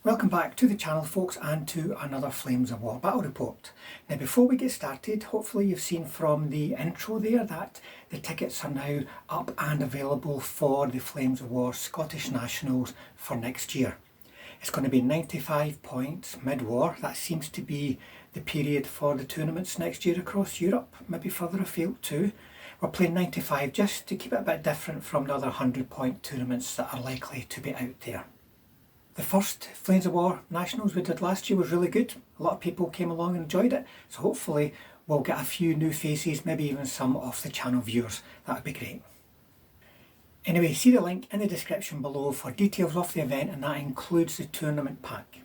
Welcome back to the channel, folks, and to another Flames of War battle report. Now, before we get started, hopefully you've seen from the intro there that the tickets are now up and available for the Flames of War Scottish Nationals for next year. It's going to be 95 points mid-war. That seems to be the period for the tournaments next year across Europe, maybe further afield too. We're playing 95 just to keep it a bit different from the other 100-point tournaments that are likely to be out there. The first Flames of War Nationals we did last year was really good. A lot of people came along and enjoyed it. So hopefully we'll get a few new faces, maybe even some off the channel viewers. That would be great. Anyway, see the link in the description below for details of the event, and that includes the tournament pack.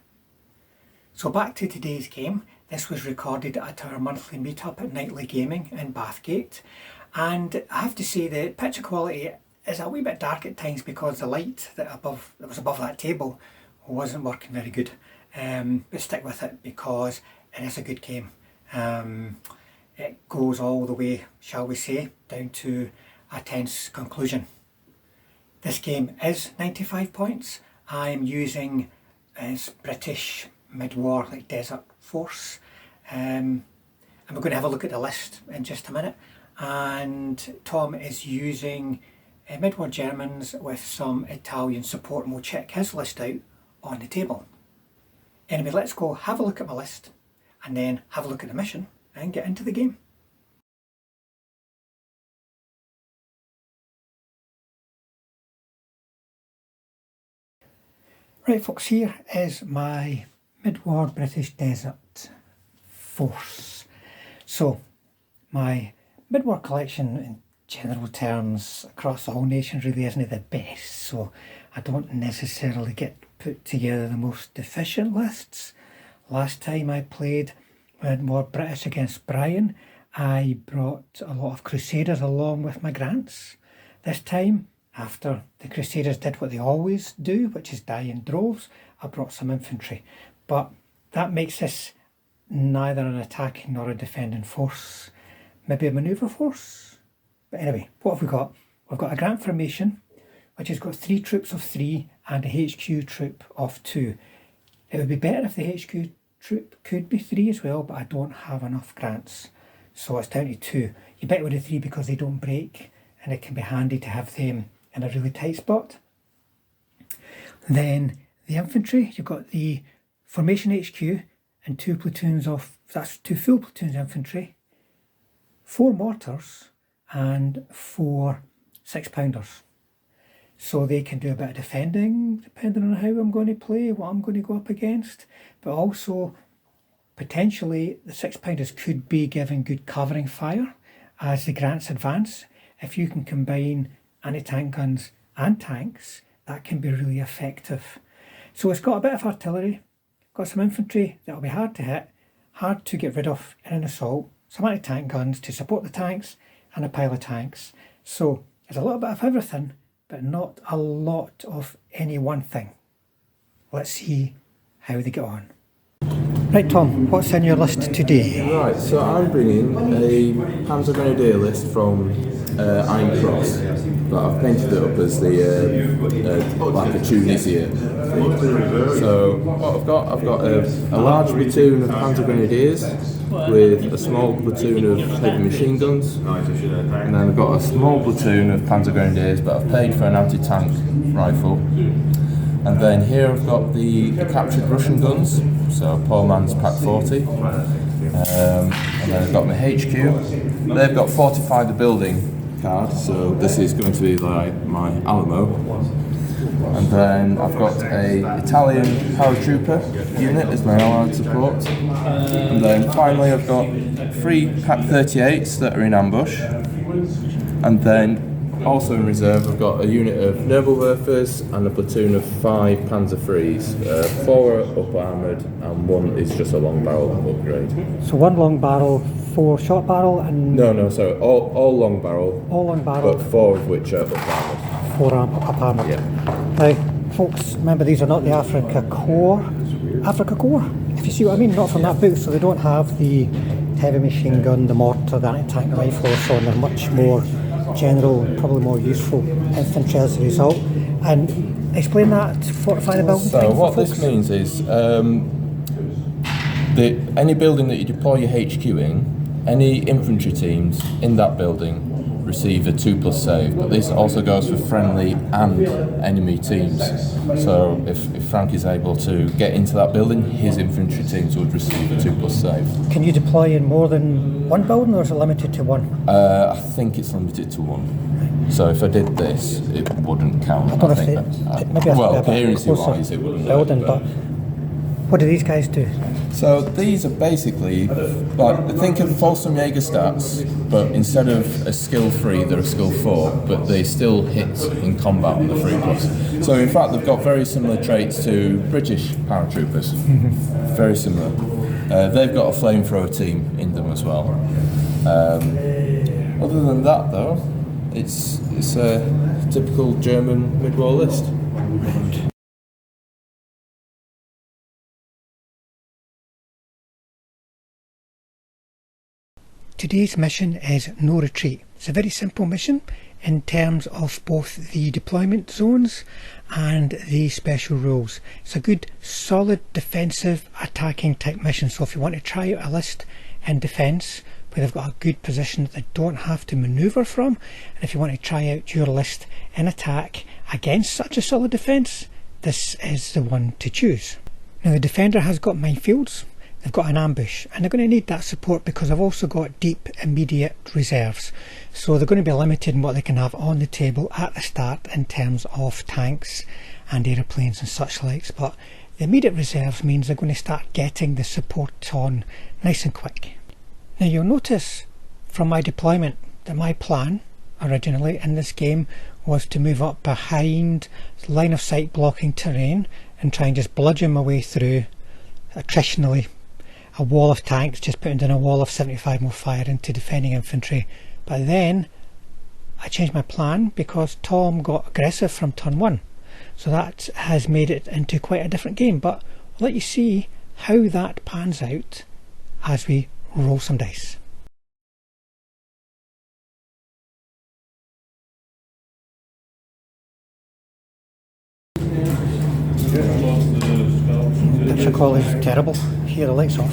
So back to today's game. This was recorded at our monthly meetup at Nightly Gaming in Bathgate. And I have to say the picture quality is a wee bit dark at times because the light that was above that table wasn't working very good, but stick with it because it is a good game. It goes all the way, shall we say, down to a tense conclusion. This game is 95 points. I'm using British mid-war, like Desert Force, and we're going to have a look at the list in just a minute. And Tom is using mid-war Germans with some Italian support, and we'll check his list out on the table. Anyway, let's go have a look at my list and then have a look at the mission and get into the game. Right folks, here is my mid-war British Desert Force. So my mid-war collection in general terms across all nations really isn't the best, so I don't necessarily get put together the most efficient lists. Last time I played mid-war British against Brian, I brought a lot of Crusaders along with my Grants. This time, after the Crusaders did what they always do, which is die in droves, I brought some infantry. But that makes this neither an attacking nor a defending force. Maybe a manoeuvre force? But anyway, what have we got? We've got a Grant formation, which has got 3 troops of 3 and a HQ troop of 2. It would be better if the HQ troop could be 3 as well, but I don't have enough Grants, so it's down to 2. You bet with the 3 because they don't break, and it can be handy to have them in a really tight spot. Then the infantry, you've got the formation HQ and 2 platoons of, that's 2 full platoons infantry, 4 mortars and 4 6-pounders. So they can do a bit of defending depending on how I'm going to play, what I'm going to go up against, but also potentially the 6-pounders could be giving good covering fire as the Grants advance. If you can combine anti-tank guns and tanks, that can be really effective. So it's got a bit of artillery, got some infantry that'll be hard to hit, hard to get rid of in an assault, some anti-tank guns to support the tanks, and a pile of tanks. So there's a little bit of everything, but not a lot of any one thing. Let's see how they get on. Right Tom, what's in your list today? Right, so I'm bringing a Panzer Grenadier list from Iron Cross, but I've painted it up as the like a Tunisia thing. So what I've got a large platoon of Panzer Grenadiers with a small platoon of heavy machine guns, and then I've got a small platoon of Panzer Grenadiers, but I've paid for an anti-tank rifle. And then here I've got the captured Russian guns, so poor man's Pak 40. And then I've got my HQ. They've got fortified the building card, so this is going to be like my Alamo. And then I've got a Italian paratrooper unit as my allied support. And then finally I've got 3 Pak 38s that are in ambush. And then also in reserve I've got a unit of Nebelwerfers and a platoon of 5 Panzer IIIs. 4 are up armoured and 1 is just a long barrel upgrade. So 1 long barrel, 4 short barrel and... No, so all long barrel. All long barrel. But 4 of which are up armoured. 4 up armoured. Yeah. Now, folks, remember these are not the Africa Corps. If you see what I mean, not from that book, so they don't have the heavy machine gun, the mortar, the anti-tank rifle, so on. They're much more general, probably more useful infantry as a result. And explain that, fortify the building. So what this means is any building that you deploy your HQ in, any infantry teams in that building receive a 2+ save, but this also goes for friendly and enemy teams. So if Frank is able to get into that building, his infantry teams would receive a 2+ save. Can you deploy in more than one building, or is it limited to one? I think it's limited to one. So if I did this, it wouldn't count. I think well, appearance-wise, it wouldn't. Building, but what do these guys do? So these are basically, like, think of Folsom Jaeger stats, but instead of a skill 3, they're a skill 4, but they still hit in combat on the 3+. So in fact, they've got very similar traits to British paratroopers. Very similar. They've got a flamethrower team in them as well. Other than that, though, it's a typical German mid-war list. Today's mission is no retreat. It's a very simple mission in terms of both the deployment zones and the special rules. It's a good, solid, defensive, attacking type mission. So if you want to try out a list in defence where they've got a good position that they don't have to manoeuvre from, and if you want to try out your list in attack against such a solid defence, this is the one to choose. Now the defender has got minefields. They've got an ambush, and they're going to need that support because they've also got deep immediate reserves. So they're going to be limited in what they can have on the table at the start in terms of tanks and aeroplanes and such likes. But the immediate reserves means they're going to start getting the support on nice and quick. Now you'll notice from my deployment that my plan originally in this game was to move up behind line of sight blocking terrain and try and just bludgeon my way through attritionally a wall of tanks, just putting down a wall of 75 more fire into defending infantry. But then I changed my plan because Tom got aggressive from turn 1, so that has made it into quite a different game. But I'll let you see how that pans out as we roll some dice. Picture quality is terrible. Here, the lights off.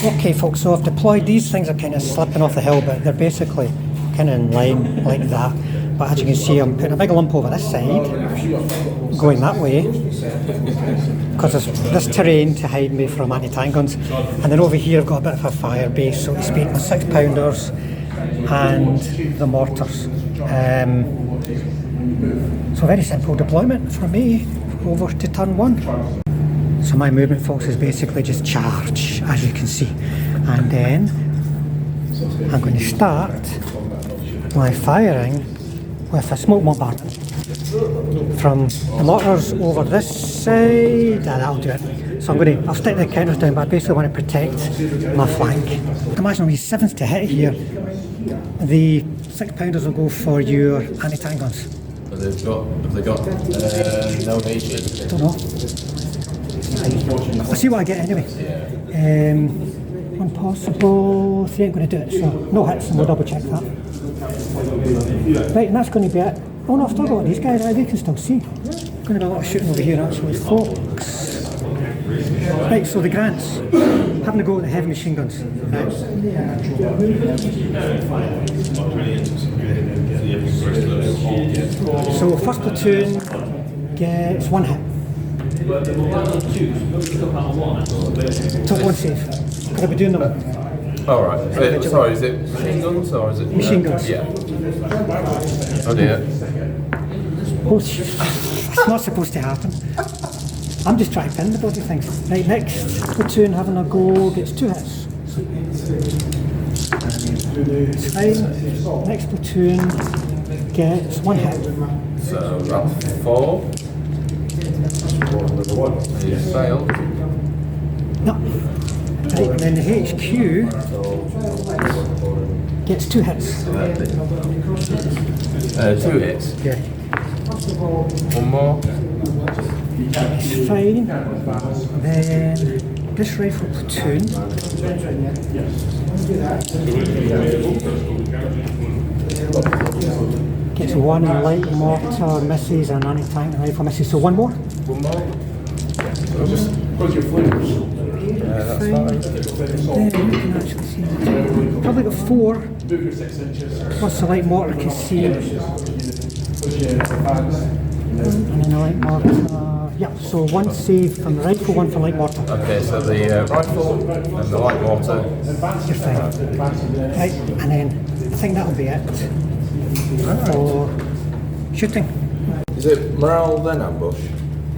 Okay folks, so I've deployed. These things are kind of slipping off the hill, but they're basically kind of in line like that. But as you can see, I'm putting a big lump over this side, going that way, because there's this terrain to hide me from anti-tank guns. And then over here I've got a bit of a fire base, so to speak, my 6-pounders and the mortars. So very simple deployment for me over to turn 1. So my movement, folks, is basically just charge, as you can see. And then I'm going to start my firing with a smoke bombardment from the mortars over this side. That'll do it. So I'll stick the counters down, but I basically want to protect my flank. Imagine we 7s to hit here. The 6-pounders will go for your anti-tank guns. Have they got no HE? Don't know. I'll see what I get anyway. One possible, 3 ain't going to do it, so no hits, and we'll double check that. Right, and that's going to be it. Oh no, I've still got these guys, they can still see. Going to be a lot of shooting over here actually, folks. Right, so the Grants, having a go at the heavy machine guns. Right. So first platoon gets 1 hit. Top 1 save. Could I be doing them? Alright. Sorry, is it machine guns or is it? Machine guns. Yeah. Oh dear. It's not supposed to happen. I'm just trying to pin the bloody things. Right, next platoon having a go gets 2 hits. It's fine. Next platoon gets 1 hit. So that's 4. You failed. No. Right, and then the HQ gets 2 hits. 2 hits? Yeah. 1 more? It's fine. Then this rifle platoon So one light mortar misses and anti-tank rifle misses. So one more. One more. So just put your flippers. That's fine. Then you can actually see probably got 4 plus the light mortar can see. And then the light mortar. Yeah, so one save from the rifle, one for light mortar. Okay, so the rifle and the light mortar. You're fine. Right, and then I think that'll be it for shooting. Is it morale then ambush?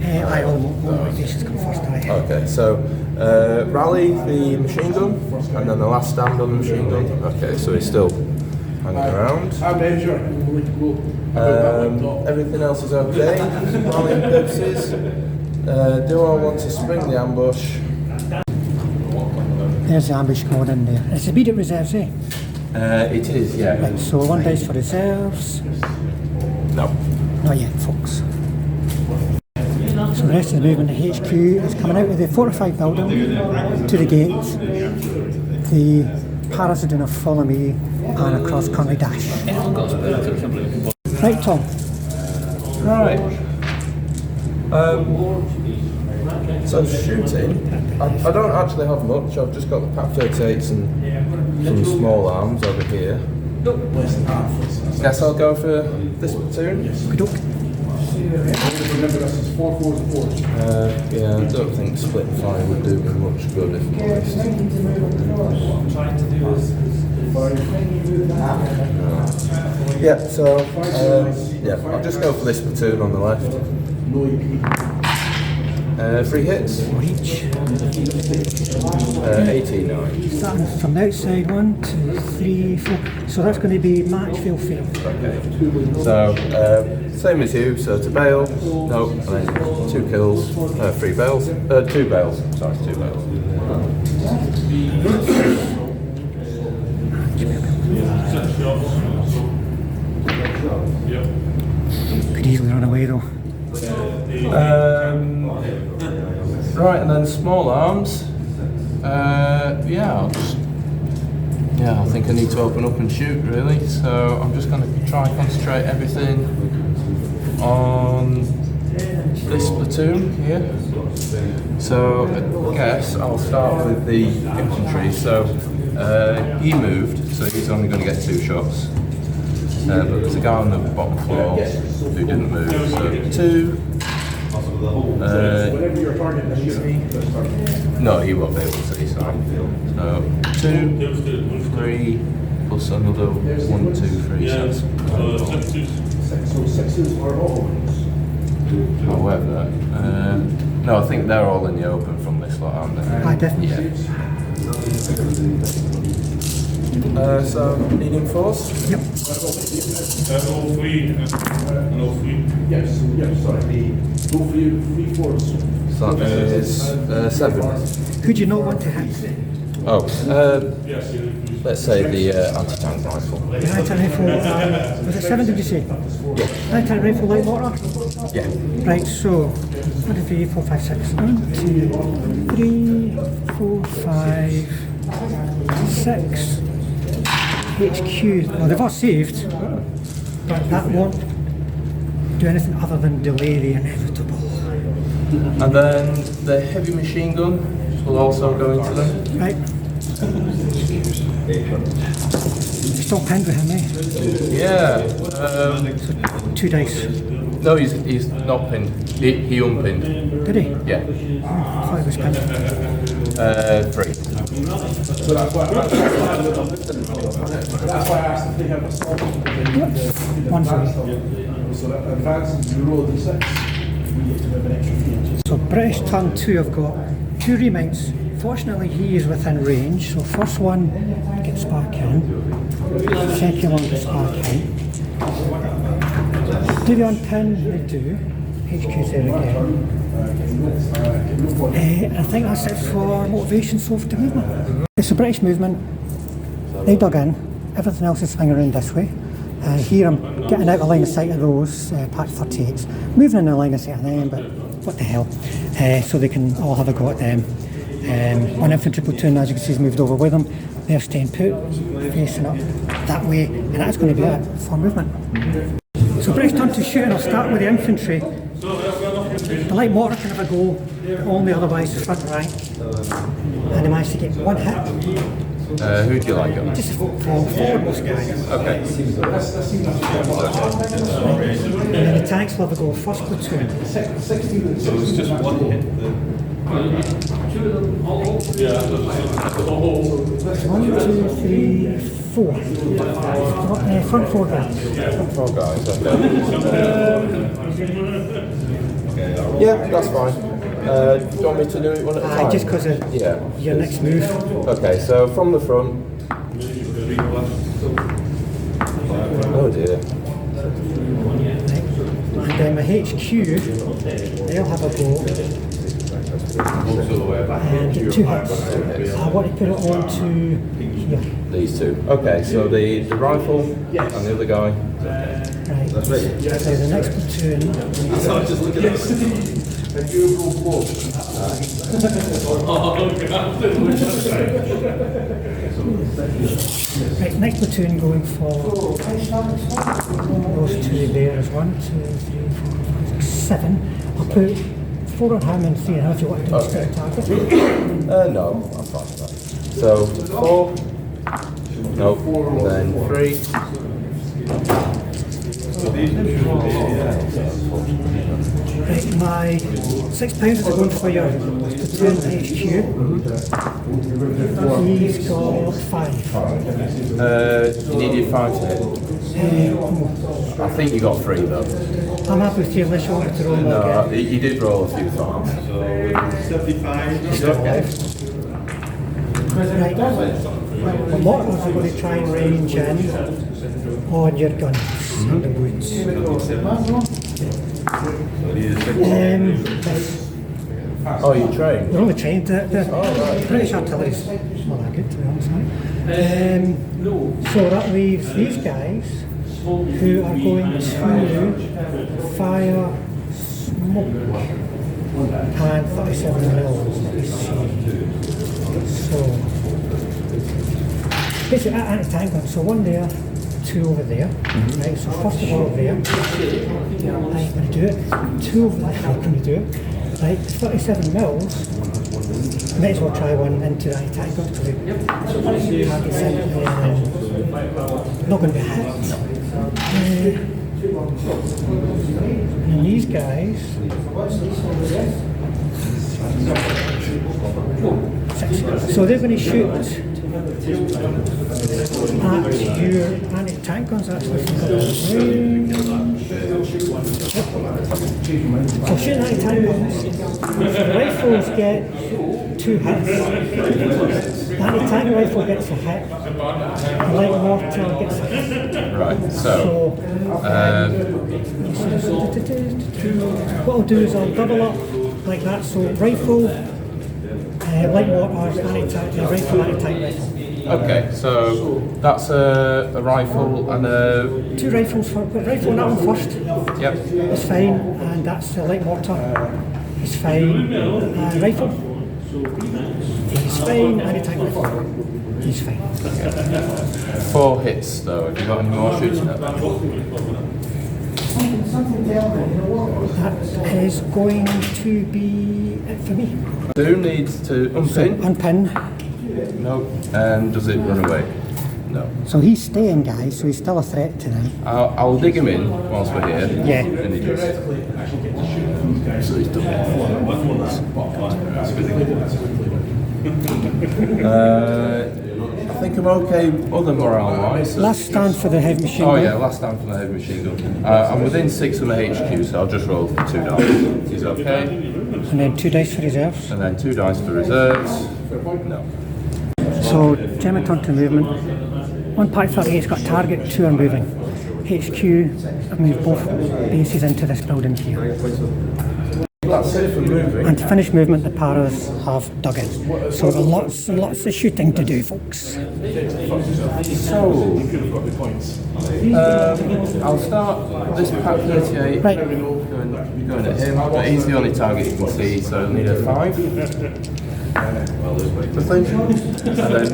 All motivations come first, aye. Okay, so rally the machine gun, and then the last stand on the machine gun. Okay, so he's still hanging around. Everything else is okay. Rallying purposes. Do I want to spring the ambush? There's the ambush going in there. It's immediate reserves, eh? It is, yeah. Right, so 1 dice for reserves. No. Not yet, folks. So the rest of the movement, the HQ is coming out of the fortified building to the gate. The paras are doing a follow me and a cross country dash. Right, Tom. Right. So shooting, I don't actually have much. I've just got the PAP 38s and some small arms over here. Guess I'll go for this platoon. Yeah, I don't think split fire would do me much good if I'm honest. Yeah, so yeah, I'll just go for this platoon on the left. 3 hits. Each. 89. Starting from the outside, 1, 2, 3, 4. So that's going to be match, fail, fail. Okay. So same as you. So to bail, no, and then 2 kills, 3 bails, 2 bails. Sorry, 2 bails. Could easily run away though. Right, and then small arms. Yeah, I think I need to open up and shoot really. So I'm just going to try and concentrate everything on this platoon here. So I guess I'll start with the infantry. So he moved, so he's only going to get 2 shots. But there's a guy on the bottom floor who didn't move. So 2. No, he won't be able to see, sorry. So 2, 3, plus another 1, 2, 3. However, no, I think they're all in the open from this lot, aren't they? I definitely. Yeah. So, needing force? Yep. All 3 and all 3. Yes, sorry. Go for you, 3 fours. So that is 7. Who do you not want to hit? Oh, let's say the anti-tank rifle. The anti rifle, was it 7 did you say? Yeah. Anti rifle light mortar? Yeah. Right, so 1, 2, 3, 4, 5, 6. 1, 2, 3, 4, 5, 6. HQ, well they've all saved, but that won't do anything other than delay the inevitable. And then the heavy machine gun will also go into them. Right. Still pinned with him, eh? Yeah. 2 dice. No, he's not pinned. He unpinned. Did he? Yeah. I thought he was pinned. 3. So that's why I asked if they have a small. 1 for me. So that advances, you roll a d6. We get to have an extra 3 inches. So British turn 2 have got 2 remounts. Fortunately he is within range, so first one gets back in, second one gets back in. Do they unpin? They do. HQ's there again. I think that's it for motivation so to movement. It's a British movement. They dug in. Everything else is swinging around this way. Here I'm getting out of line of sight of those patch 38s. Moving in the line of sight of them, but what the hell. So they can all have a go at them. 1 infantry platoon, as you can see, has moved over with them. They're staying put, facing up that way, and that's going to be it for movement. So British turn to shooting. I'll start with the infantry. The light mortar can have a go, only otherwise the front rank. And they managed to get one hit. Who do you like on? Just forwardmost guy. Okay. And then the tanks will have a go, first platoon. So it's just one hit. 1, 2, 3, 4. Front 4 guys. Front 4 guys, okay. Yeah, that's fine. Do you want me to do it one at a time? Just because of your next move. Okay, so from the front. Oh dear. And then my HQ, they'll have a go. And get 2 hits. I want to put it on to here. These two. Okay, so the rifle and the other guy. Right. So the next platoon. Right, next platoon going for those two there is 1, 2, 3, 4, 5, 6, 7. I'll put 4 on him and 3 on him if you want to do Okay. target. No, I'm fine with that. So 4. No, then 3. Right, my £6 are going for your platoon HQ. He's got 5. You needed 5 to hit. I think you got 3 though. I'm happy with you unless you want me to roll No, again. you did roll a few times. Right. The mortars are going to try and range in on your guns in the woods. Oh, you trained? They're only trained. The British artillery's not that good, to be honest. So that leaves these guys who are going to fire smoke and 37 mils. Let me see. So basically anti-tank guns. So 1 there, 2 over there. Right. So first of all there, I'm going to do it. 2 over there. How can you do it? Right. 37 mils. Might as well try one into the anti-tank gun because not going to be hit. And these guys. 6. So they're going to shoot at your anti-tank guns actually. So shooting anti-tank guns, the rifles get 2 hits, the anti-tank rifle gets a hit, the light mortar gets a hit. Right, so what I'll do is I'll double up like that, so rifle, light mortars, anti-tank, rifle, anti-tank rifle. okay, so that's a rifle and a 2 rifles for rifle on that one first. yep. It's fine, and that's the light mortar. It's fine. Rifle. He's fine. Anti-tank rifle. He's fine. 4 hits though. Have you got any more shooting at that? That is going to be it for me. Who needs to unpin? Unpin. No. And does it run away? No. So he's staying, guys. So he's still a threat to them. I'll dig him in whilst we're here. Yeah. And he just... So he's done it. I think I'm okay other morale-wise. Last stand for the heavy machine Oh gun. yeah, last time for the heavy machine gun. I'm within 6 of my HQ, so I'll just roll 2 dice. Is okay? And then 2 dice for reserves. And then 2 dice for reserves. No. So Gemma turned to movement. 1 Pack 38's got target, 2 are moving. HQ, I've moved both bases into this building here. That's it for moving. And to finish movement, the paras have dug in. So we've got lots and lots of shooting to do, folks. So, I'll start this Pack 38. Right. Going at him, but he's the only target you can see, so I'll need a 5. And then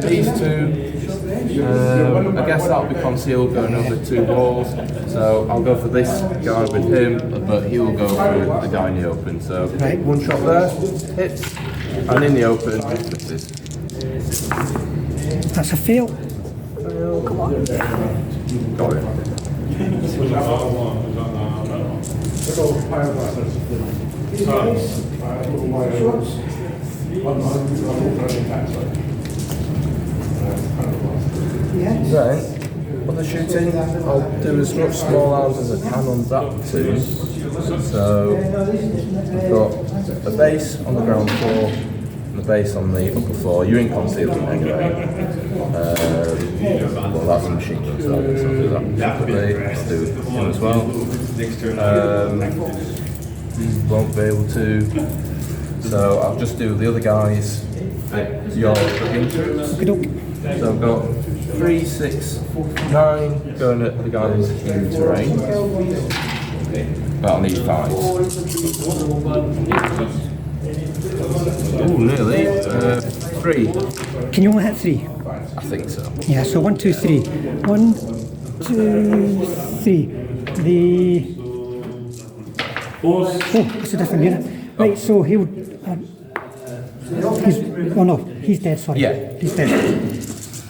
these 2 I guess that'll be concealed going over 2 walls. So I'll go for this guy with him, but he will go for the guy in the open. So Right. 1 shot there, hits, and in the open, misses. That's a fail. Come on. Got it. Then, on the shooting, I'll do as much small arms as I can on that platoon. So, I've got a base on the ground floor, and the base on the upper floor. You're in concealment anyway. Well, that's a machine gun, so I'll do that separately. Let's do him as well. Won't be able to. So I'll just do the other guys. Your in troops. So I've got 3, 6, 9 going at the guys in terrain. But I'll need 5. Oh, nearly. 3. Can you only hit 3? I think so. Yeah, so 1, 2, 3. 1, 2, 3. Oh, it's a different unit. Right, so he'll. He's dead, sorry. Yeah. He's dead.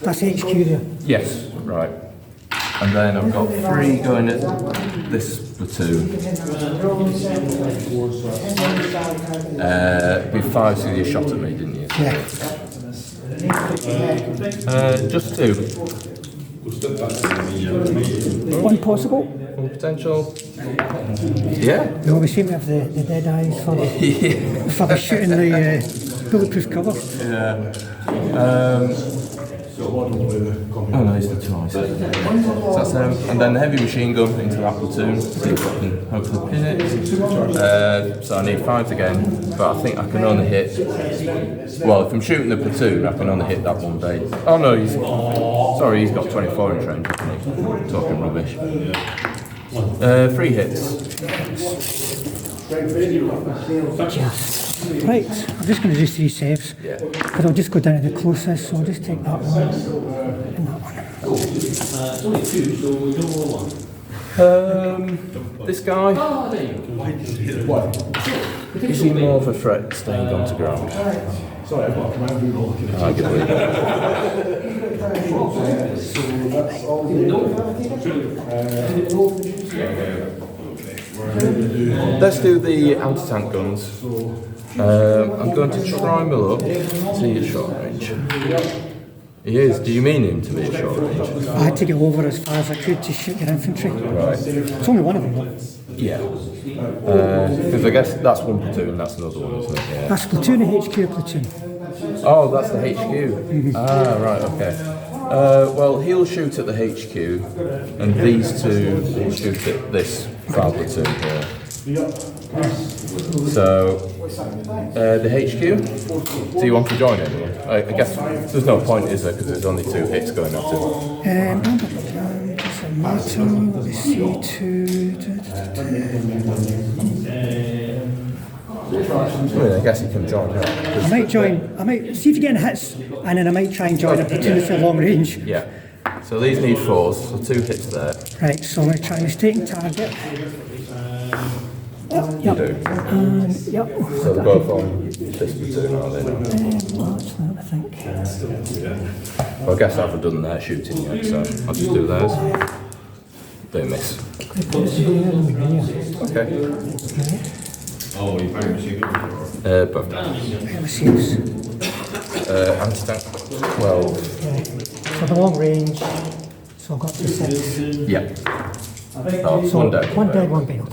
That's HQ there. Yes, right. And then I've got 3 going at this platoon. Be 5, so you shot at me, didn't you? Yeah. Just 2. 1 possible. 1 potential. Yeah. We always seem to have the dead eyes for the shooting the bulletproof cover. Yeah. Oh no, it's the 2 eyes. So that's them. And then the heavy machine gun into that platoon. See if I can hopefully pin it. So I need 5 again, but I think I can only hit. Well, if I'm shooting the platoon, I can only hit that 1 base. Oh no, he's got 24 inch range. Talking rubbish. 3 hits. Right, I'm just going to do 3 saves. Yeah. Because I'll just go down to the closest, so I'll just take that one and that one. It's only 2, so we don't roll 1. This guy. Is he more of a threat staying onto ground? Sorry, I've got a command room. Arguably. So that's all Let's do the anti-tank guns. I'm going to try him up to hit short range. He is. Do you mean him to be at short range? I had to get over as far as I could to shoot your infantry. Right. It's only one of them, though. Yeah. Because I guess that's 1 platoon, that's another one, isn't it? Yeah. That's platoon and HQ platoon. Oh, that's the HQ. Ah, right, okay. Well, he'll shoot at the HQ, and these 2 will shoot at this file platoon here. So, the HQ, do you want to join anyone? I guess there's no point, is there, because there's only 2 hits going at him. Let's see, 2. I mean, I guess he can join her. I might see if you get any hits, and then I might try and join a platoon that's at long range. Yeah. So these need 4s, so 2 hits there. Right, so I'm going to try and stay in target. You do. Yep. So they're both on this platoon, are they? Well, actually, I think. Well, I guess I haven't done their shooting yet, so I'll just do theirs. They miss. Okay. Oh, you find machine gun? Both. Anti-tank 12. So the long range, so I've got 6. Yeah. Oh, So 1 dead. 1 dead, 1 bailed.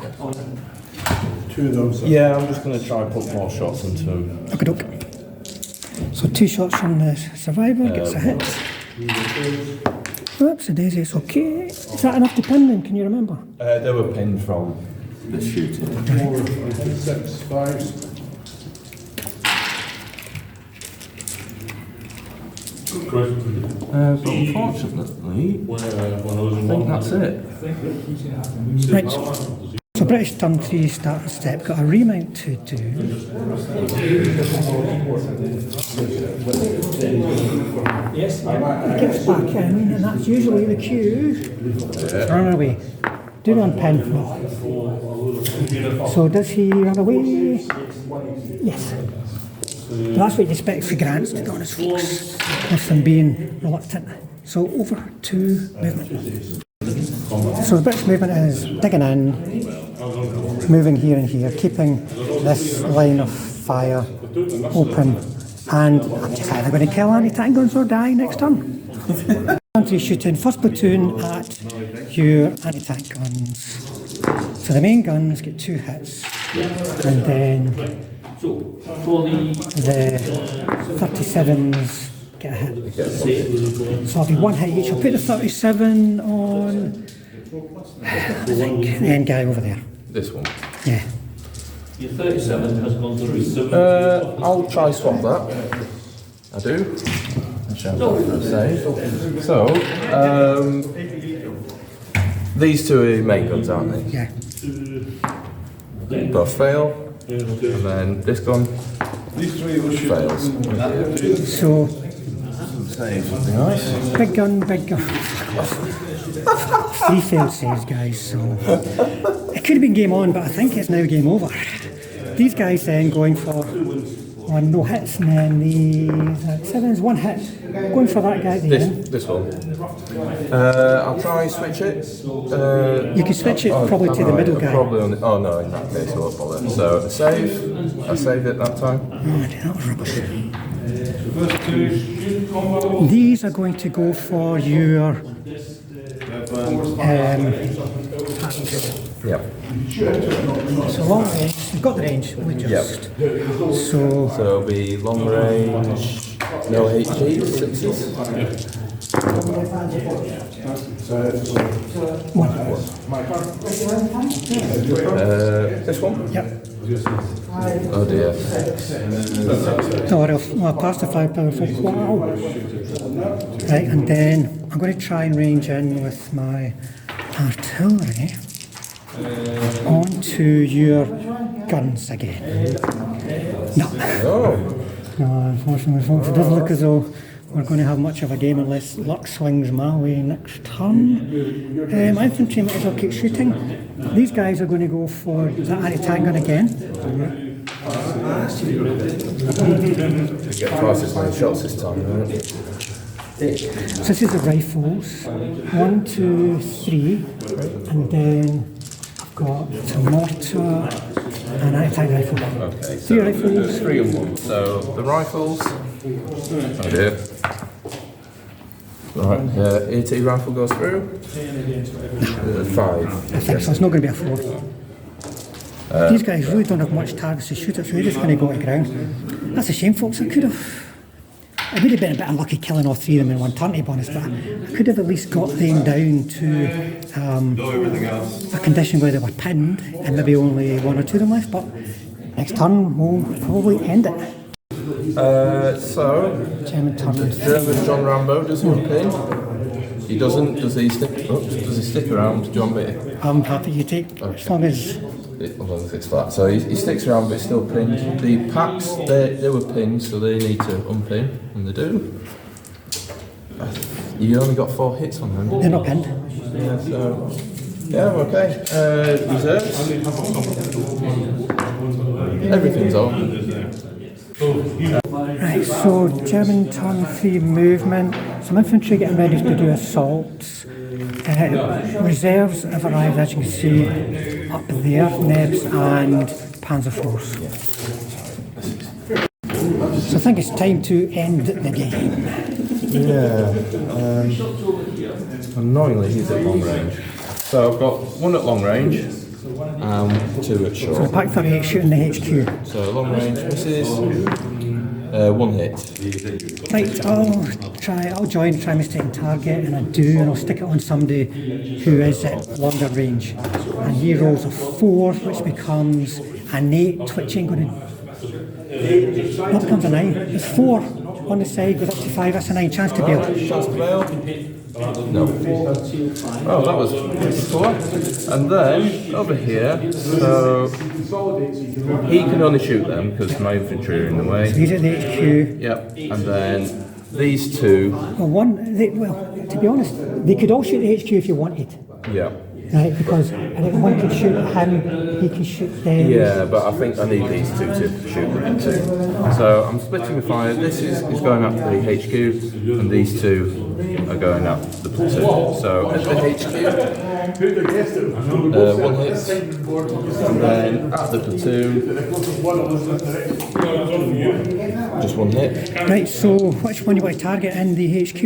2 of those. Yeah, I'm just going to try and put more shots into him. Okay. So 2 shots from the survivor, gets a hit. Oops, a daisy, it's okay. Is that enough to pin then, can you remember? They were pinned from the shooting. 4, 6, 5. But unfortunately, I think that's it. Right. So British turn 3 start step, got a remount to do. He gets back in, and that's usually the cue. Run away. Do run pin. No. So does he run away? Yes. Well, that's what you expect for Grants, to be honest, folks, with them being reluctant. So over to movement. So the British movement is digging in, moving here and here, keeping this line of fire open, and I'm just either going to kill anti-tank guns or die next turn. Infantry shooting first platoon at your anti-tank guns. So the main guns get 2 hits, and then the 37s get a hit. So I'll be 1 hit each. I'll put the 37 on, I think, the end guy over there. This one. Yeah. Your 37 has gone through. I'll try swap that. I do. So, these two are main guns, aren't they? Yeah. Both fail, and then this gun fails. So, Something nice. big gun, big gun. 3 failed saves, guys. So it could have been game on, but I think it's now game over. These guys then going for 1 no hits, and then the 7's 1 hit. Going for that guy at the end. This one. I'll try switch it. You can switch it probably to the middle guy. Probably on the, oh no, in that case I won't bother. So a save. I saved it that time. Oh, that was rubbish. These are going to go for your Yep. so long range. You've got the range, only just. So it'll be long range, no HG, 6s. This one? Yep. Oh dear. So I'll pass the 5 power folks. Wow. Right, and then I'm going to try and range in with my artillery onto your guns again. No. Oh. No, unfortunately, folks, it doesn't look as though we're going to have much of a game unless luck swings my way next turn. My infantry might as well keep shooting. These guys are going to go for the anti-tank gun again. You get twice as many shots this time, right? So this is the rifles. 1, 2, 3, and then I've got a mortar and anti-tank rifle. Okay, so 3 rifles. 3 and 1. So the rifles. Oh dear. Right, AT rifle goes through. 5. I think so. It's not going to be a 4. These guys really don't have much targets to shoot at, so they're just going to go to ground. That's a shame, folks. I would have been a bit unlucky killing all 3 of them in 1 turn, to be honest, but I could have at least got them down to a condition where they were pinned and maybe only 1 or 2 of them left, but next turn we'll probably end it. So German turn. German John Rambo doesn't pin. He doesn't. Does he stick? Does he stick around? Do you want me? I'm happy you take, as long as it's flat. So he sticks around, but it's still pinned. The packs, they were pinned, so they need to unpin, and they do. You only got 4 hits on them. they're not pinned. Yeah. So okay. Reserves. Everything's on. Right, so German turn 3 movement. Some infantry getting ready to do assaults. Reserves have arrived, as you can see, up there, Nebs and Panzer Force. So I think it's time to end the game. Yeah. Annoyingly, he's at long range. So I've got 1 at long range and 2 at short. So Pack 38 shooting the HQ. So long range misses. 1 hit. Right, I'll join, try mistaking target, and I do, and I'll stick it on somebody who is at longer range. And he rolls a 4, which becomes an 8, which ain't going to... That becomes a 9. It's 4 on the side, goes up to 5, that's a 9, chance to bail. Chance to bail. No. Oh, that was before. And then over here, so he can only shoot them because my infantry are in the way. These are the HQ. Yep. And then these two. Well, to be honest, they could all shoot the HQ if you wanted. Yeah. Right, because if one could shoot him, he could shoot them. Yeah, but I think I need these two to shoot them too. So I'm splitting the fire. This is going up to the HQ, and these two are going up the platoon. So at the HQ, one hit, and then at the platoon, just one hit. Right, so which one you want to target in the HQ?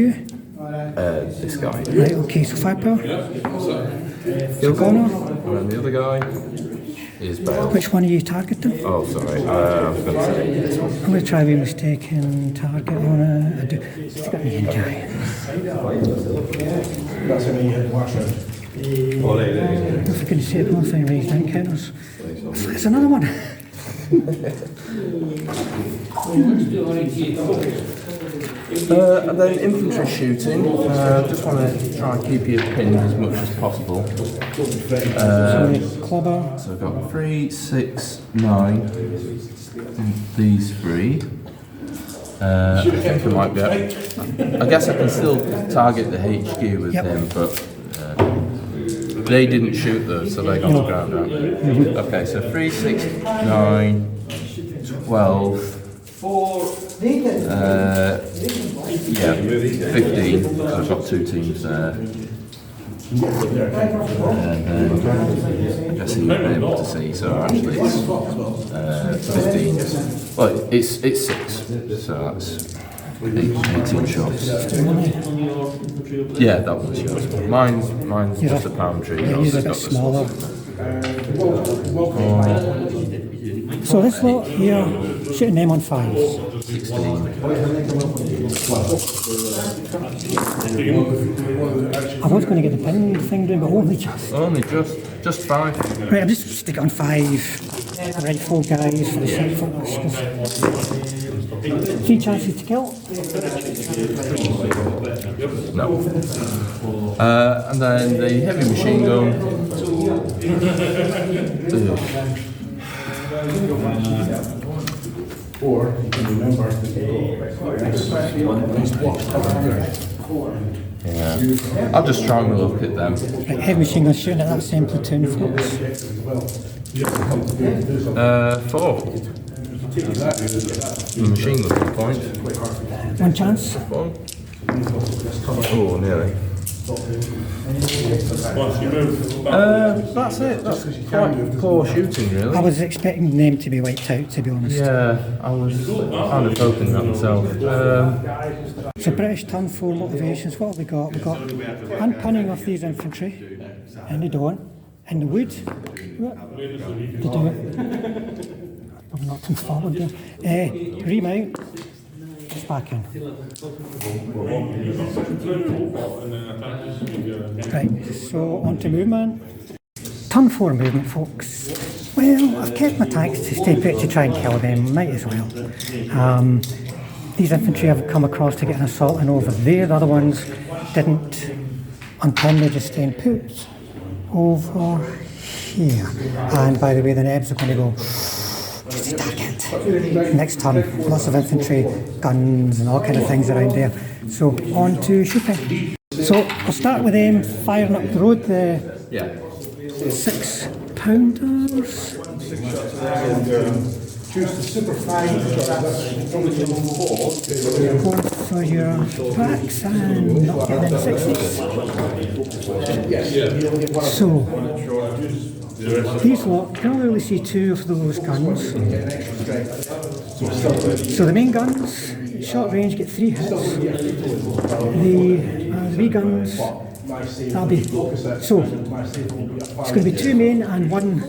This guy. Right, okay, so firepower. Kill Connor. And then the other guy is Bale. Which one are you targeting? Oh, sorry. I was going to say this one. I'm going to try to be mistaken target on a... I do. It's got me in guy. That's how many hit last round. If I can say it, nothing raised encounters. It's another one. And then infantry shooting. Just want to try and keep you pinned as much as possible. Clubber. So I've got 3, 6, 9. These three. I think I might be able. I guess I can still target the HQ with him, but they didn't shoot those, so they got the ground out. Okay, so 3, 6, 9, 12. Yeah, 15. So I've got two teams there. And then I guess you'll be able to see. So actually, it's 15. Well, it's 6. So that's 18 shots. Yeah, that one's yours. Mine's just a palm tree. Yeah, yours is a bit smaller. So this lot here, shooting them on 5s. 16. I was going to get the pin thing doing, but only just 5. Right, I'm just stick it on 5. Right, 4 guys for the site focus. 3 chances to kill. No. And then the heavy machine gun. Or you can remember Yeah. I'll just try and look at them. Right, heavy machine gun shooting at that same platoon, folks. 4. Machine gun point. 1 chance. 1. Oh, nearly. That's it. That's quite poor shooting, really. I was expecting them to be wiped out, to be honest. Yeah, I was kind of hoping that myself. So British turn 4 motivations, what have we got? We've got unpinning of these infantry, and they don't. In the wood, they do it. I'm not too forward there. Remount, just back in. Right, so on to movement. Turn 4 movement, folks. Well, I've kept my tanks to stay put to try and kill them, might as well. These infantry have come across to get an assault and over there. The other ones didn't unpin, they just staying put over here. And by the way, the Nebs are going to go just attack it. Next turn, lots of infantry, guns and all kind of things around there. So on to shooting. So I'll start with them firing up the road, the 6 pounders. choose the super fine from the table 4. Go for your packs and not getting in 60s. So, these lot, you can only really see 2 of those guns. So the main guns, short range, get 3 hits. The 3 guns, that'll be, so it's going to be 2 main and 1.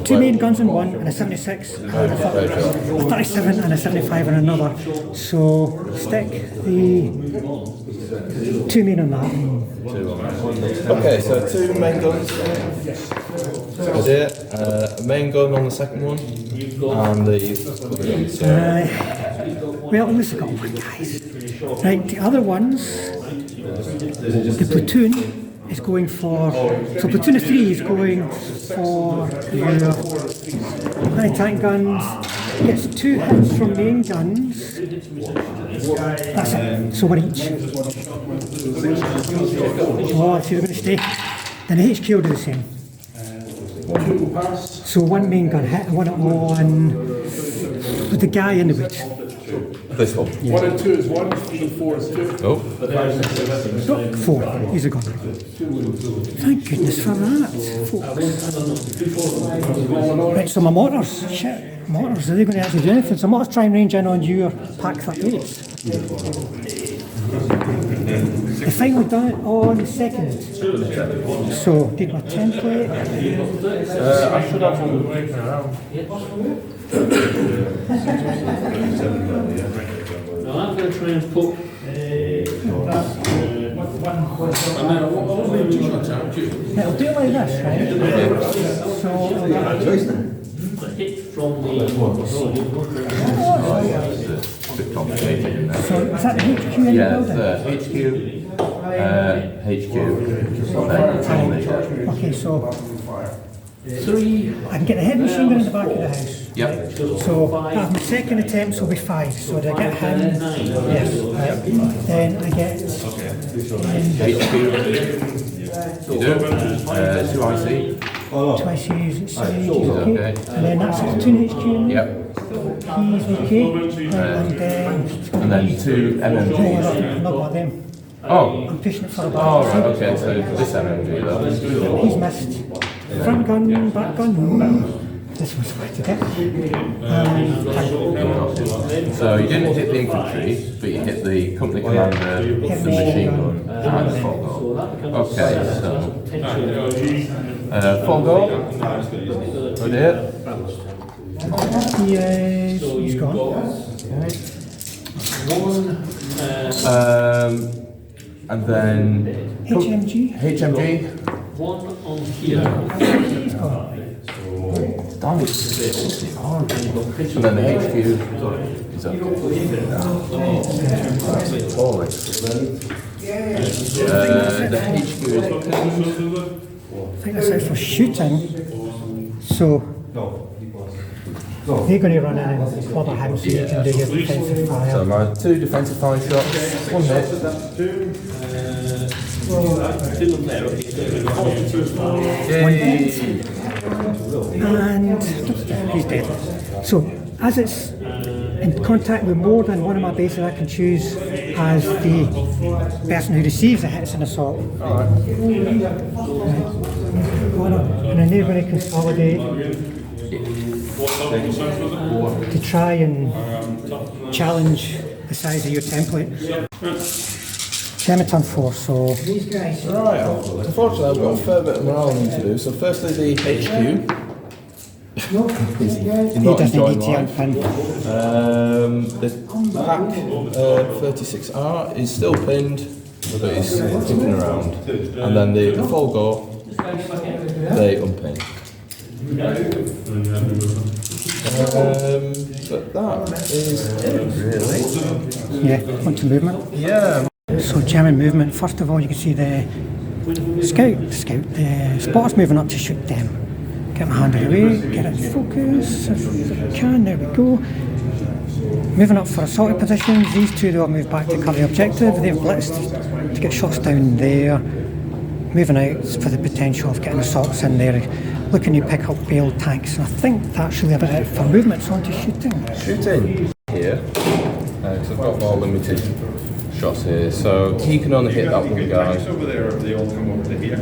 2 main guns in one, and a 76, and a 37 and a 75 and another. So stick the 2 main on that. Okay, so 2 main guns. A main gun on the second one, and the other guns. Well, at least I got 1, guys. Right, the other ones the platoon is going for, so platoon of 3 is going for your anti-tank guns, gets 2 hits from main guns, that's it, so we're each. Oh, see, they're going to stay. Then the HQ will do the same. So 1 main gun hit, 1 on with the guy in the woods. This one. Yeah. 1 and 2 is 1, 3 and 4 is 2. Oh. 4, he's a gunner. Thank goodness for that, folks. Right, so my mortars, shit, mortars, are they going to actually do anything? So mortars try and range in on your Pack 38s. They finally done it on the 2nd. So, did my template. I should have one breaking around. Now I'm going to try and put. It'll do it like this, right? So, hit from the. A bit complicated. so is that the HQ in the Yeah, building? HQ. Okay, so 3. I can get the heavy machine gun in the back of the house. Yep. So that's my second attempt, will be 5. So do I get him? Yes. Right. Then I get HQ. You do. 2 IC. 2 ICUs at Sage, okay. okay. And then that's a platoon HQ. Yep. He's okay. And then 2 MMGs. I'm not got them. Oh. I'm pushing it for a back. Oh, right, okay, so this MMG though. He's missed. Front gun, back gun. This was way to get. So you didn't hit the infantry, but you hit the company commander, the machine gun, and the full goal. Okay, so full goal. Right here. He's gone. And then HMG. HMG. 1 on here. He's gone. Damn it. And then the HQ is up. Holy. The HQ is up. I think that's it for shooting. So they're going to run in and club a house so you can do your defensive fire. So my 2 defensive fire shots, 1 hit. Yay. And he's dead. So as it's in contact with more than one of my bases, I can choose as the person who receives the hits and assault. Right. And then they're going to consolidate to try and challenge the size of your template. German turn 4, so Right, unfortunately I've got a fair bit of morale to do. So firstly the HQ. He's he not doesn't enjoying need to life. unpin. The Pack 36R is still pinned, but he's kicking around. And then the full go, they unpin. But that is it, really. Yeah, onto movement. Yeah. So German movement, first of all you can see the the spotters moving up to shoot them. Get my hand away, get it in focus if I can, there we go. Moving up for assaulted positions, these 2 they'll move back to cover the objective, they've blitzed to get shots down there. Moving out for the potential of getting assaults in there, looking to pick up Bale tanks, and I think that's really about it for movements onto shooting. Shooting here, because I've got more limited shots here. So he can only hit that one guy. Over there, they all come over to here.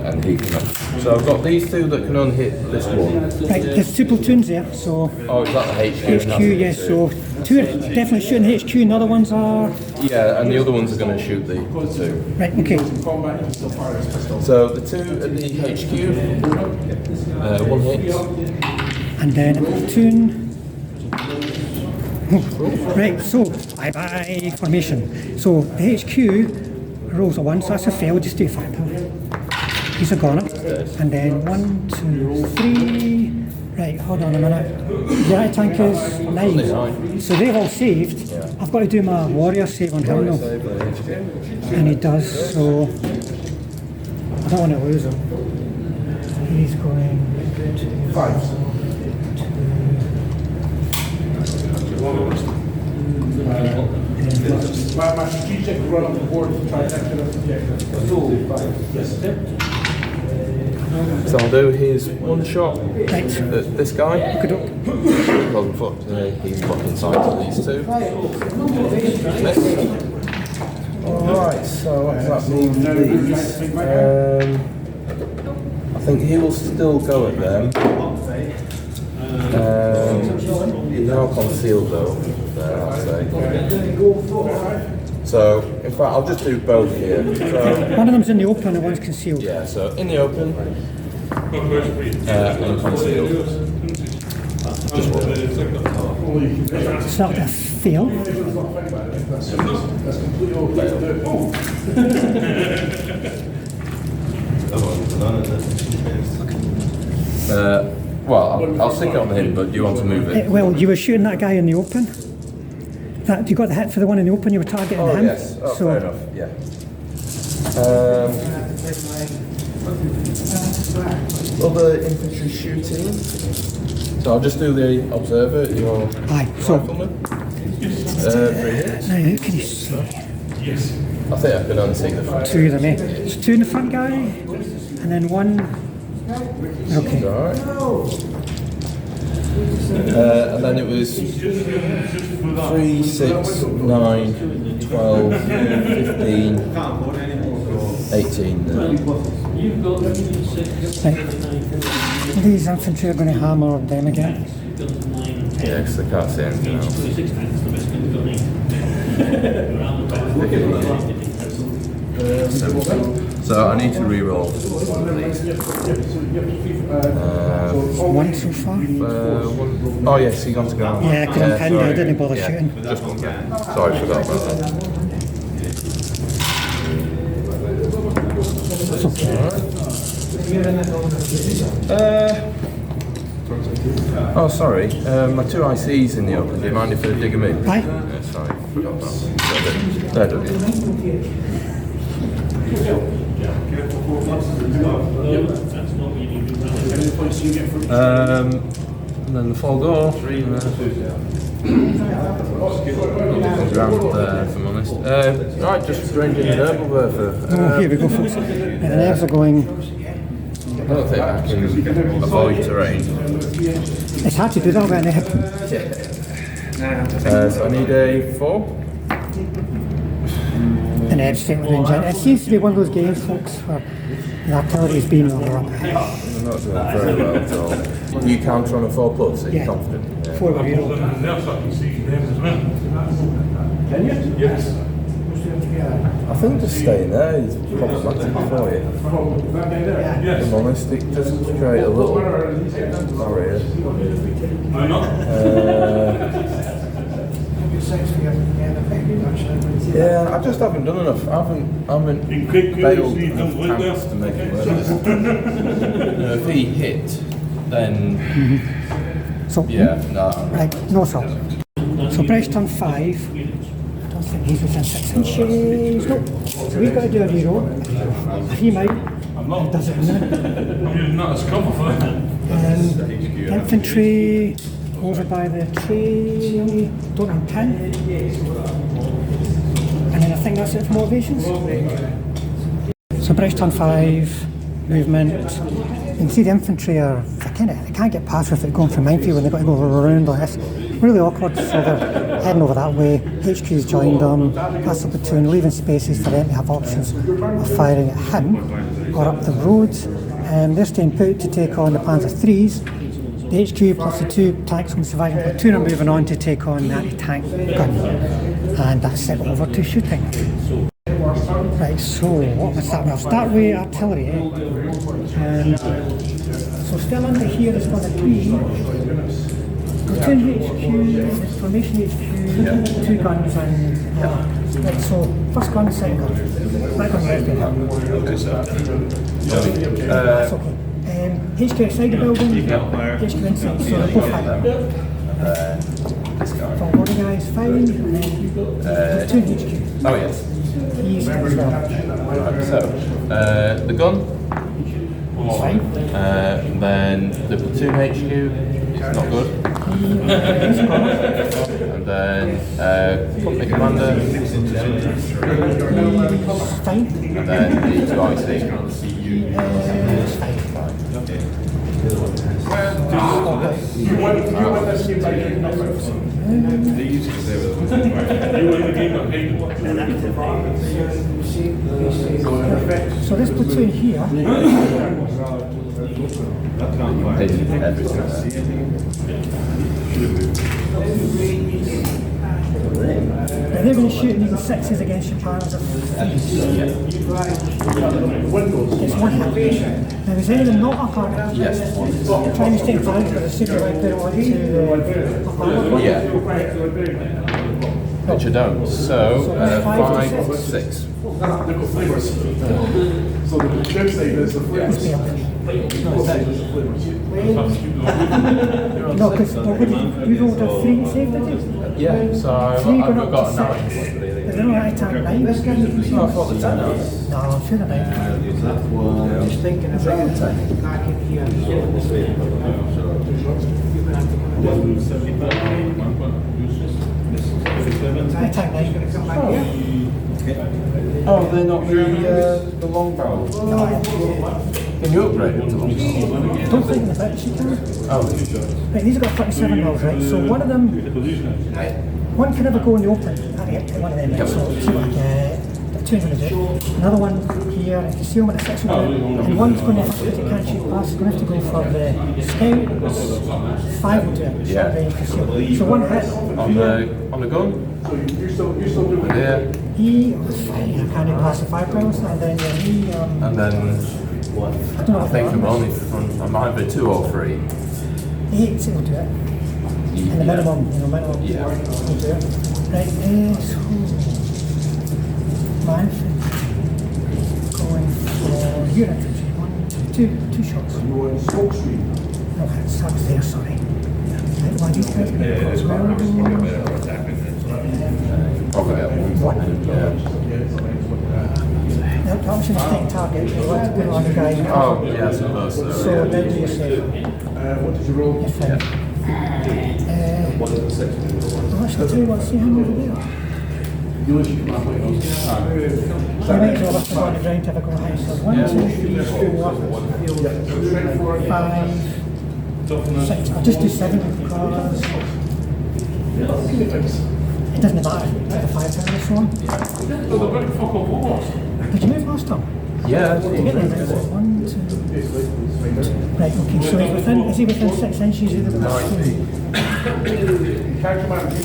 And he can. So I've got these 2 that can only hit this one. Right, there's 2 platoons there, so Oh, is that the HQ? HQ, yes, so 2 are definitely shooting HQ and the other ones are... Yeah, and the other ones are going to shoot the 2. Right, okay. So the 2 at the HQ, 1 hit. And then a platoon. Right, so bye-bye formation. So the HQ rolls a 1, so that's a fail, just do 5. He's a goner. And then 1, 2, 3, Right, hold on a minute. Your anti-tank is 9. So they've all saved. Yeah. I've got to do my warrior save on him though. And he does, so I don't want to lose him. He's going to 5. My strategic run on the board to try and capture that objective. Yes. So I'll do his one shot. Right. This guy. Good luck. He's fucking sight to these two. Miss. Alright, so what does that mean for these? I think he will still go at them. He's now concealed though, there I'll say. So, in fact, I'll just do both here. So, One of them's in the open and one's concealed. yeah, so in the open, and concealed. Just one. It's not a fail. That's completely okay to do. Well, I'll stick it on him, but do you want to move it? Well, you were shooting that guy in the open. That you got the hit for the one in the open. You were targeting Oh, him. yes. Oh, so fair enough, yeah. Other infantry shooting. So I'll just do the observer, your aye. So rifleman. 3 hits. now who can you see? I think I can unsee the front. 2 of them. So 2 in the front guy, and then 1. Okay. Alright. And then it was 3, 6, 9, 12, 15, 18. Right. These infantry are going to hammer them again. Yeah, because they can't see anything else. So I need to re-roll one of these. 1 so far. One. Oh yes, he got to go. Yeah, because I'm pinned. I didn't bother shooting. Just one guy. Sorry, I forgot about that. Oh, sorry. My 2 ICs in the open. Do you mind if I dig them in? Aye. Yeah, sorry, forgot that. They're done. And then the full door. Comes around there, if I'm honest. Right, just ranging an herbal there for. Oh, here we go, folks. And the nerves are going. I don't think I can avoid terrain. It's hard to do that with an herb. So I need a 4. An herb straight with range. It seems to be one of those games, folks, where the artillery's been over up. I'm not doing very well at all. You counter on a 4+, so you're Yeah. confident. Yeah. 4 were hero. Can you? Yes. I think just staying there is problematic for you. That guy there? If I'm honest, it does create a little barrier. Yeah, I just haven't done enough. I haven't bailed enough tanks to make it work. If he hit, then So, yeah, no. right, no salt. So British turn 5. I don't think he's within 6 inches. Nope. So we've got to do a reroll. He might. He does it in there. Not as comfortable. Infantry over by the tree. Don't have 10. And then I think that's it for motivations. So British turn 5. Movement. You can see the infantry are, they can't get past with it going from minefield when they've got to go around like this. Really awkward, so they're heading over that way. HQ's joined them, that's the platoon, leaving spaces for them to have options of firing at him or up the road. They're staying put to take on the Panzer IIIs. The HQ plus the 2 tanks from the surviving platoon are moving on to take on the anti-tank gun. And that's it, over to shooting. Right, so what was that? We'll start with artillery. So still under here is for the 3. Platoon HQ, formation HQ, 2 guns and... right, so first gun, second gun. That gun left. Okay, sir. That's okay. HQ outside the building, HQ inside, so they're both fine. This guy. From body guys, fine, and then platoon HQ. Oh yes. He's as well. Right, so the gun. He's fine. And then the platoon HQ is not good. He's gone. And then company commander. He's fine. And then the 2IC. He's fine. So this platoon here, they're going to shoot these sixes against your powers of threes. It's one hit. Now is any of them not up armor? Yes. Try and stay flank with a super like put it onto the up armor. Yeah. Which I don't. So 5, 6. So the chip state is the It's flip. failed. No, because you rolled a 3 and saved, did you? Yeah. So So you I've got got up a to 9. 6. Is there no attack 9? No, I thought the 10 was. No, I'm sure about it. Just thinking of bringing it back in here. Attack 9. Oh, they're not the long barrel. No, Can you upgrade it to long barrel? don't think about it, you can. Oh, Right, these have got 37 mils, right? So one of them, one can never go in the open. I get one of them, right? So see like 200 it. Another one here, if you see them with a 6 will do it. And one's going to have to, if you can't shoot past, it's going to have to go for the scout. 5 will do it. Yeah. So one hit. On the gun? So you're still doing it? Yeah. He was fine. I can't even pass the 5 pounds. And then he, And then I don't know I think I'm only I'm either 2 or 3. 8 will do it. And the minimum, minimum Yeah. will do it. Right, so my infantry going for your infantry. 2 shots. You were in smoke screen. No, that's there, sorry. Right, one these guys going to go as well. Probably at 1. Yeah. Now, that was a mistake target. You want to put on the guy. Oh, yeah, I suppose so. So Yeah. then do your save. What did you roll? You're fine. Well, actually, tell you what, see him over there. You literally come out like You might as well lift him on the ground to have a go high. So 1, 2, 3, 4, 5, 6. I'll just do 7 because it doesn't matter. Like the 5 pound or so on. Did you move last time? Yeah. Did you get there? Right, 1, 2. Right, okay, so is he within 6 inches of the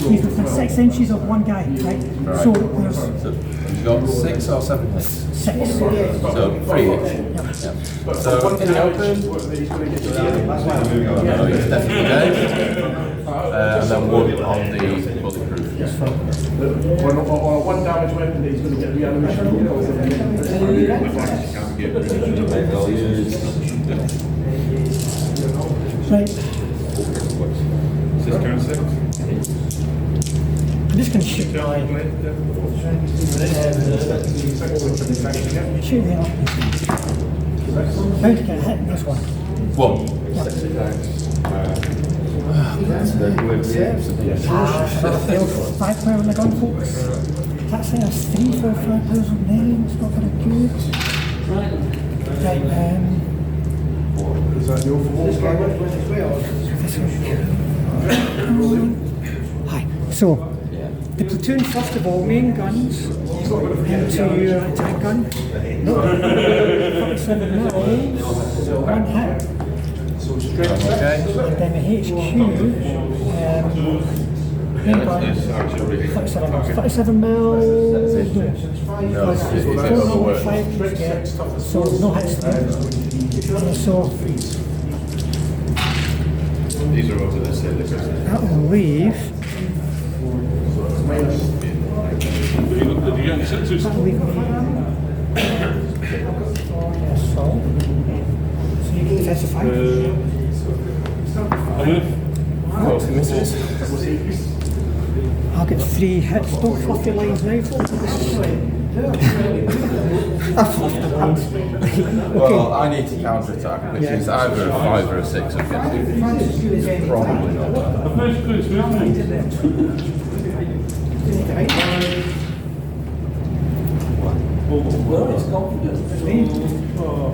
He's within 6 inches of one guy, right? So there's So you got 6 or 7? 6. So 3 each. Yep. Yeah. So in the open, no, he's definitely dead. And then 1 on the bulletproof. On a 1 damage weapon, he's going to get reanimation. Right. Is this current 6? I'm just going to shoot my shoot the other. How to get hit in this one? 1. Another failed 5 pound on the gun, folks. That's saying that's 3 for 5 pounds of name. It's not very good. Right, Is that the overall hi. So, the platoon, first of all, main guns into your attack gun. No, 47 mils, 1 hit. Okay. And then the HQ, main gun, 37 mils. 37 mils, No, it's 5 yeah, so no hits there. So, These are over the side. that will leave. Did you get any 6s? That'll leave me. So you get specify. How many? What's the misses? I'll get 3 hits. Don't fluff your lines now, folks. I fluffed the lines. Well, I need to counter attack, which is either a 5 or a 6. Okay. Probably not that. The first clue is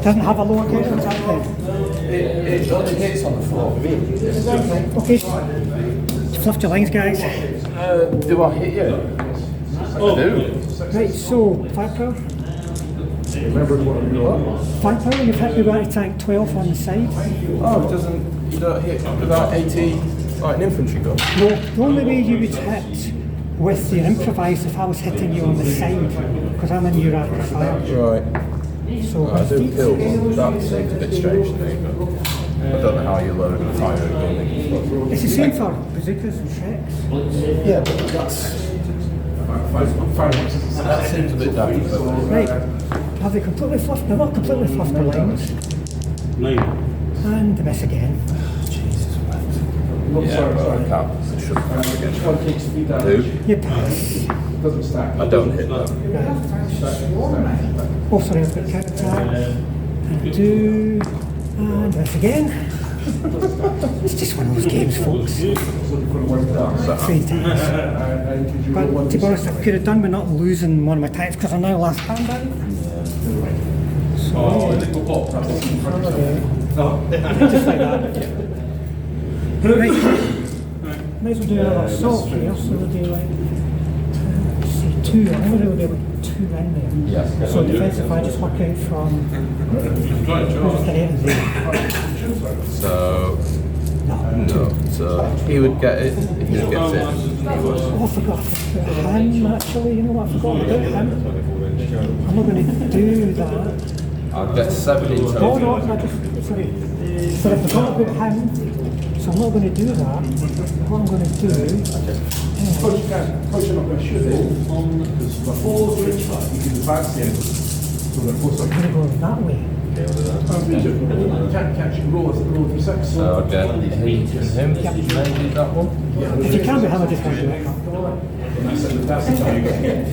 Doesn't have a lower counter attack then. It hits on the floor. Okay. Fluffed your lines, guys. Do I hit you? I do. Right, so firepower. Remember what you know. Firepower, you've hit me with anti-tank 12 on the side. Oh, it doesn't. You don't hit without 80 like an infantry gun. No, the only way you would hit with your improvised if I was hitting you on the side, because I'm in your rapid fire. Right. So I do kill one. That seems a bit strange to me, but I don't know how you load and fire a gun. it's the same for bazookas and shreks. Yeah, but that seems a bit daft. Right, have they completely fluffed? They're not completely fluffed the lines. 9. And they miss again. Yeah, but I can't. I shouldn't pass again. I do. You pass. Doesn't stack. I don't hit that. Oh, sorry, I've got counter attack. And I do. And miss again. It's just one of those games, folks. 3 times. But to be honest, I could have done with not losing one of my tanks because I'm now last stand down. So, just like that. Right. Might as well do another assault here, so we'll do like, let's see, 2. I think we'll do like 2 in there. Yes. So defensive, I just work out from who's the end there. So no. So he would get it. If he gets it, he would. Oh, I forgot to put him, actually. You know what? I forgot about him. I'm not going to do that. I'll get 7 in Oh, total. no, I just, sorry. So I forgot about him. So I'm not going to do that. What I'm going to do is... Because you're not going to shoot it, before you can advance it, so they're close I'm going to go that way. You can't catch and roll for 6. So I'll get him and him. Maybe that one. If you can't do him, I just want to do it. That's the time you get hit.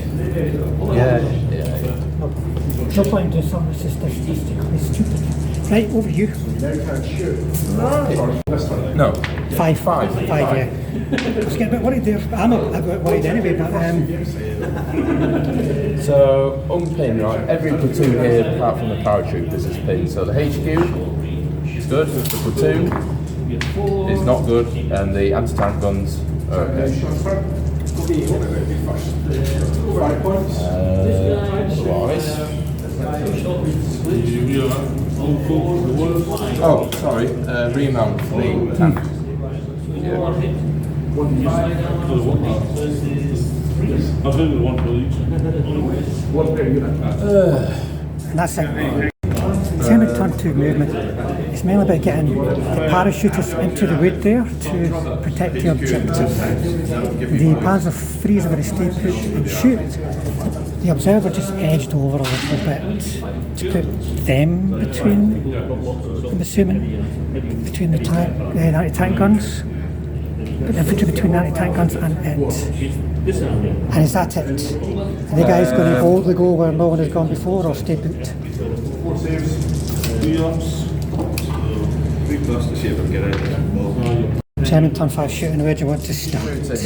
Yeah. No point in doing something that's just statistically stupid. Right, over you. You now can't shoot. Sorry, this time. No. 5. 5, yeah. I was getting a bit worried there. I'm a bit worried anyway, but So unpin, right? Every platoon here, apart from the paratroopers, is pinned. So the HQ is good. The platoon is not good, and the anti-tank guns are okay. 5 points. Otherwise. Oh, sorry. Remount the tank. Yeah. I think we want to each. One pair unit. and that's it. Same in turn 2 movement. It's mainly about getting the parachutists into the wood there to protect the objective. The Panzer IIIs are going to stay put and shoot. The observer just edged over a little bit to put them between, I'm assuming, between the anti-tank guns. Put the infantry between the anti-tank guns and it. And is that it? Are the guys going to boldly go where no one has gone before or stay put? 4 saves. 3 ups. 3 plus to see if I can get out of there. Chairman, turn 5 shooting, where do you want to start? So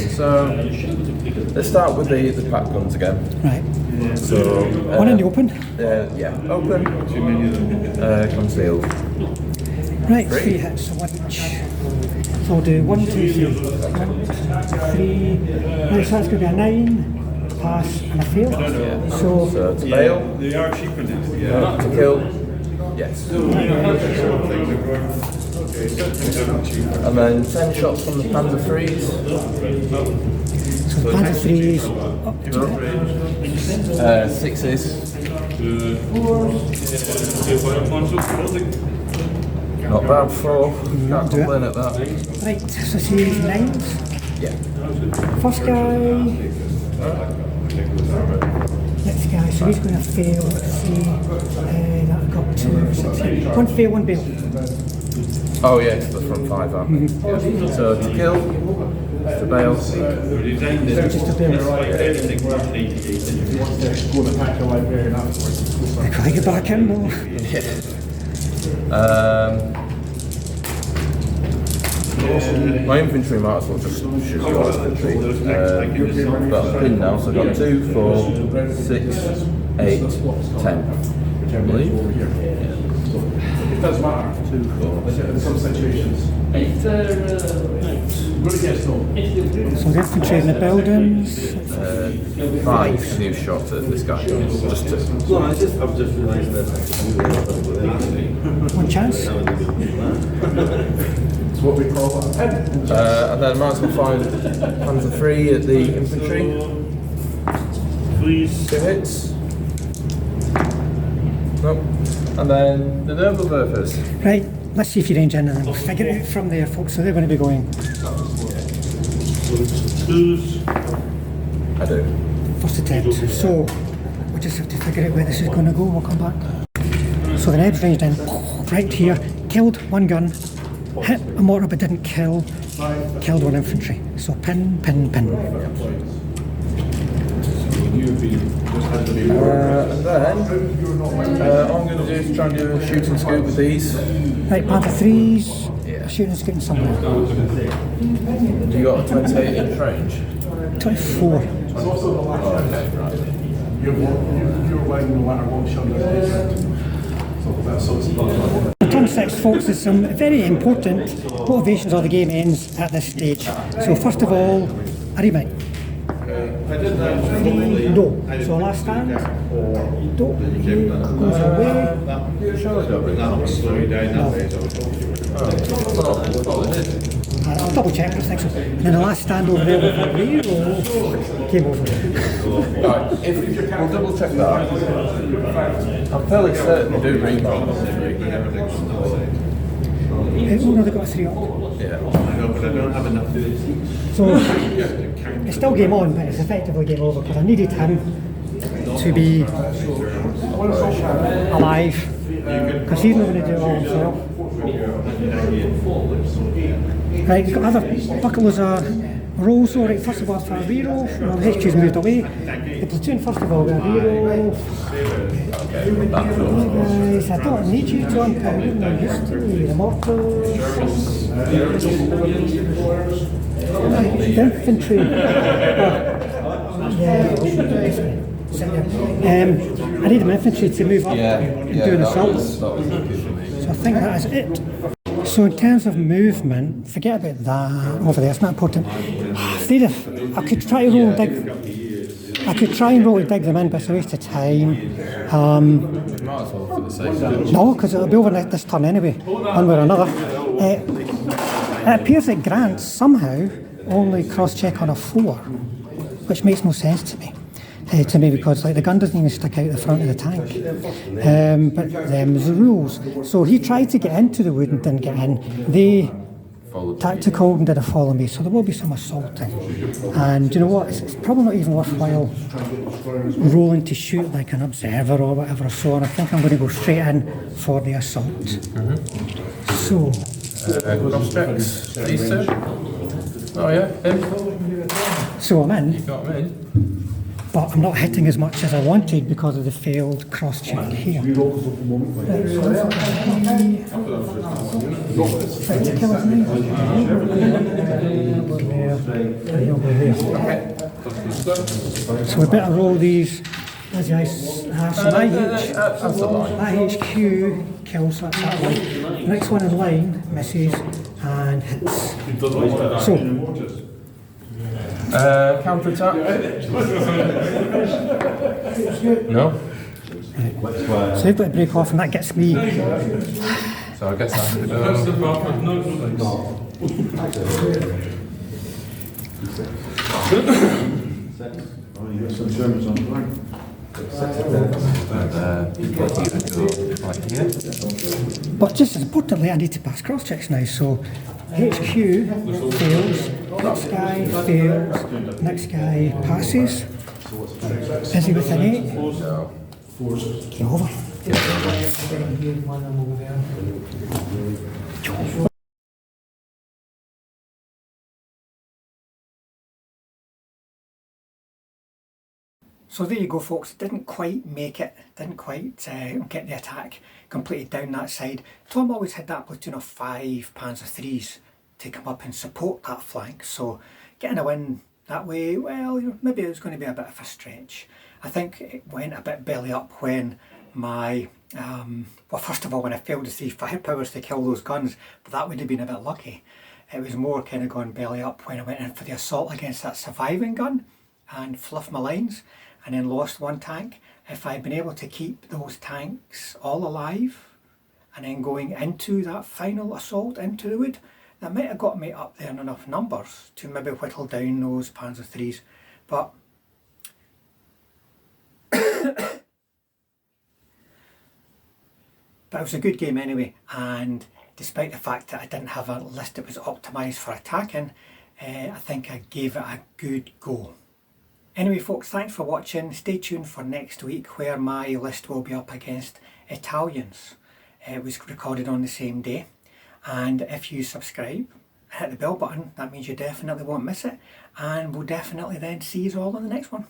let's start with the pack guns again. Right. So One in the open. yeah, open. Concealed. Right, 3 hits, so 1 each. So we'll do 1, 2, 3. 1, 3. Right, so that's going to be a 9, pass, and a fail. So So to bail, They are cheaper than to kill, yes. And then 10 shots from the Panzer IIIs. So the Panzer IIIs up to it. 6s. Not bad for, can't do it. complain at that. Right, so see 9s. Yeah. First guy. Next guy, so he's going to fail. Let's see. That got 2, 6, 1 fail, 1 bail. Oh yeah, because that's from 5, aren't we? Yeah. So to kill, to bail. Just a bit. If you want to go and attack your librarian afterwards, Can I get back in though? My infantry might as well just shoot your infantry. But I'm pinned now, so I've got 2, 4, 6, 8, 10. I believe. it does matter. 2, 4, In some situations. Really yes, no. So the infantry in the buildings. 5 new shot at this guy. Just 2. No, I've just realised that. One chance. It's what we call a pen. And then might as well find Panzer 3 at the infantry. Please. 2 hits. Nope. And then the Nobelwerfers. Right, let's see if you range in and then we'll figure it out from there, folks. So they're going to be going Twos. I do. first attempt. So we just have to figure out where this is going to go. We'll come back. So the Ned's ranged in right here, killed 1 gun, hit a mortar but didn't kill, killed 1 infantry. So pin, pin, pin. And then all I'm going to do is try and do a shoot and scoop with these. Right, Panther 3s, Yeah. shooting and scooting somewhere. You got a 28 inch range? 24. It's also the last you're wearing no matter what shot you're taking. So that's sort of Turn 6, folks, there's some very important motivations of the game ends at this stage. So first of all, a remount. No. So last stand. Do. He goes away. I'll double check, I think so. And then the last stand over there with a reroll came over. Right, we'll double check that. I'm fairly certain they do remold. Oh no, they got a 3 up. Yeah. So it's still game on, but it's effectively game over because I needed him to be alive because he's not going to do it all himself. Right, we've got other buckles of rolls. So right, first of all, for a reroll, well, the HQ's moved away. The platoon first of all got a reroll. Guys, I don't need you to unpick them. I'm used to the mortars. The infantry. I need my infantry to move up and do an assault. So I think that is it. So in terms of movement, forget about that over there, it's not important. I could try to roll dig. I could try and roll to dig them in, but it's a waste of time. Might as well for the sake of it. No, because it'll be over this turn anyway, one way or another. It appears that Grants somehow only cross-check on a 4, which makes no sense to me. Because like the gun doesn't even stick out the front of the tank. But them's the rules. So he tried to get into the wood and didn't get in. They tactical and did a follow me, so there will be some assaulting. And you know what? It's probably not even worthwhile rolling to shoot like an observer or whatever. So I think I'm going to go straight in for the assault. So. Cross checks. These 2. Oh yeah, him. So I'm in. You got him in. But I'm not hitting as much as I wanted because of the failed cross-check here. So we better roll these as nice. So my HQ kills, that's that one. Next one in line misses and hits. So. Counter-attack? No? So they've got to break off and that gets me. So I guess that's But just as importantly, I need to pass cross-checks now. So HQ fails, next guy fails, next guy passes. Is he within 8? No. Get over. So there you go, folks. Didn't quite make it, didn't quite get the attack completed down that side. Tom always had that platoon of 5 Panzer IIIs to come up and support that flank, so getting a win that way, well, maybe it was going to be a bit of a stretch. I think it went a bit belly up when my, well, first of all, when I failed to see firepowers to kill those guns, but that would have been a bit lucky. It was more kind of gone belly up when I went in for the assault against that surviving gun and fluffed my lines and then lost one tank. If I'd been able to keep those tanks all alive and then going into that final assault into the wood, that might have got me up there in enough numbers to maybe whittle down those Panzer IIIs. But but it was a good game anyway, and despite the fact that I didn't have a list that was optimised for attacking, I think I gave it a good go. Anyway folks, thanks for watching. Stay tuned for next week where my list will be up against Italians. It was recorded on the same day, and if you subscribe, hit the bell button, that means you definitely won't miss it, and we'll definitely then see you all on the next one.